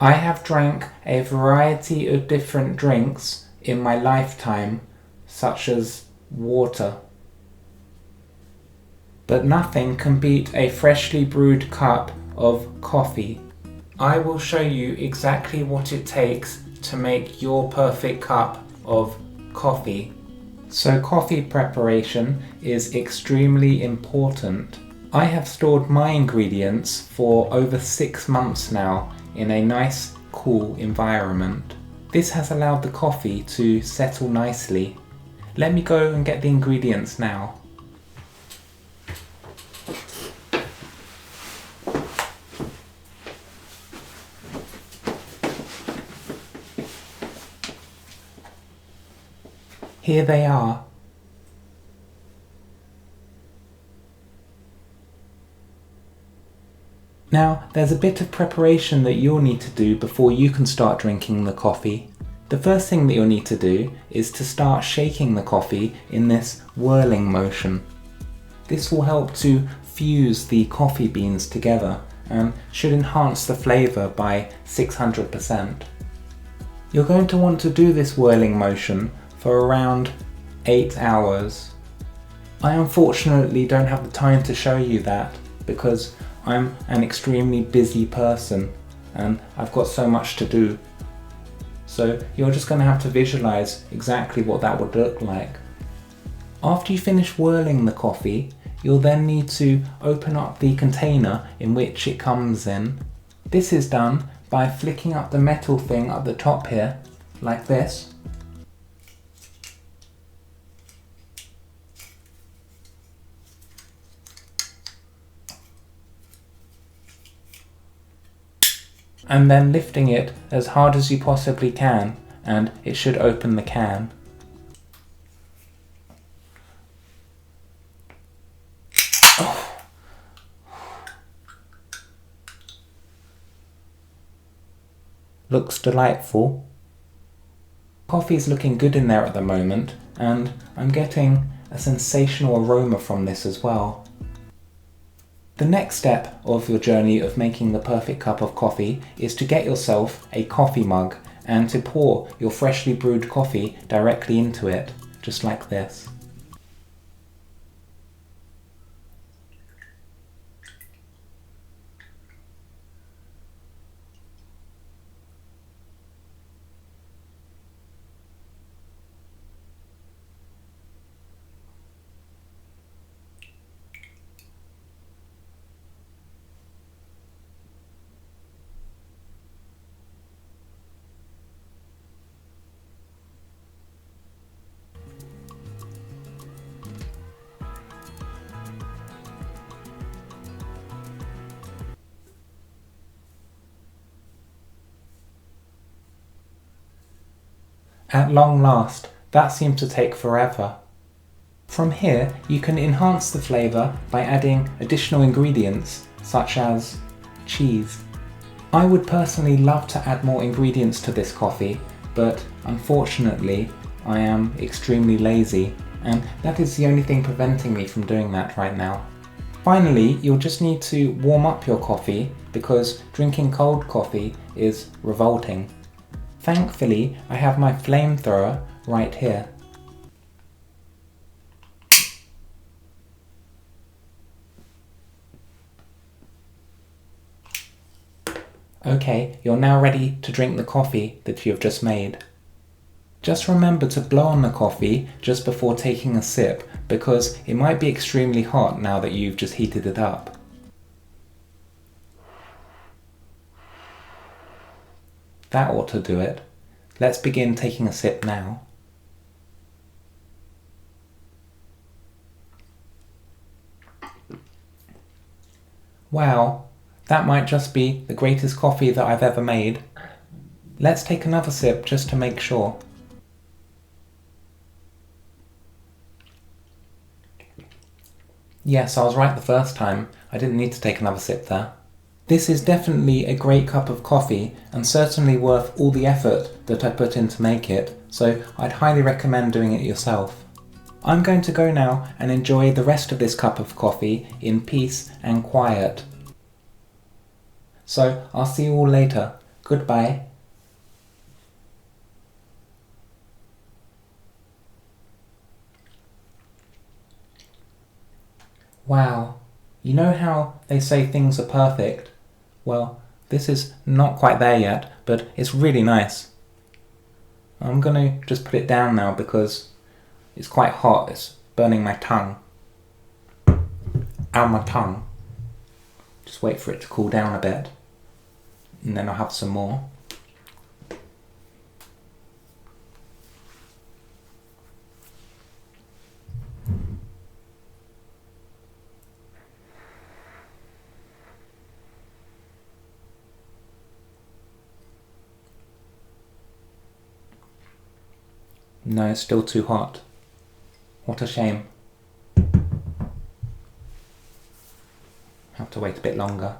I have drank a variety of different drinks in my lifetime, such as water. But nothing can beat a freshly brewed cup of coffee. I will show you exactly what it takes to make your perfect cup of coffee. So coffee preparation is extremely important. I have stored my ingredients for over 6 months now in a nice, cool environment. This has allowed the coffee to settle nicely. Let me go and get the ingredients now. Here they are. Now, there's a bit of preparation that you'll need to do before you can start drinking the coffee. The first thing that you'll need to do is to start shaking the coffee in this whirling motion. This will help to fuse the coffee beans together and should enhance the flavour by 600%. You're going to want to do this whirling motion for around 8 hours. I unfortunately don't have the time to show you that because I'm an extremely busy person and I've got so much to do. So you're just going to have to visualize exactly what that would look like. After you finish whirling the coffee, you'll then need to open up the container in which it comes in. This is done by flicking up the metal thing at the top here, like this. And then lifting it as hard as you possibly can, and it should open the can. Oh. Looks delightful. Coffee's looking good in there at the moment, and I'm getting a sensational aroma from this as well. The next step of your journey of making the perfect cup of coffee is to get yourself a coffee mug and to pour your freshly brewed coffee directly into it, just like this. At long last, that seemed to take forever. From here, you can enhance the flavour by adding additional ingredients, such as cheese. I would personally love to add more ingredients to this coffee, but unfortunately, I am extremely lazy, and that is the only thing preventing me from doing that right now. Finally, you'll just need to warm up your coffee, because drinking cold coffee is revolting. Thankfully, I have my flamethrower right here. Okay, you're now ready to drink the coffee that you've just made. Just remember to blow on the coffee just before taking a sip, because it might be extremely hot now that you've just heated it up. That ought to do it. Let's begin taking a sip now. Wow, that might just be the greatest coffee that I've ever made. Let's take another sip just to make sure. Yes, I was right the first time. I didn't need to take another sip there. This is definitely a great cup of coffee and certainly worth all the effort that I put in to make it, so I'd highly recommend doing it yourself. I'm going to go now and enjoy the rest of this cup of coffee in peace and quiet. So I'll see you all later. Goodbye. Wow, you know how they say things are perfect? Well, this is not quite there yet, but it's really nice. I'm gonna just put it down now because it's quite hot, it's burning my tongue. Ow, my tongue. Just wait for it to cool down a bit, and then I'll have some more. No, it's still too hot. What a shame. Have to wait a bit longer.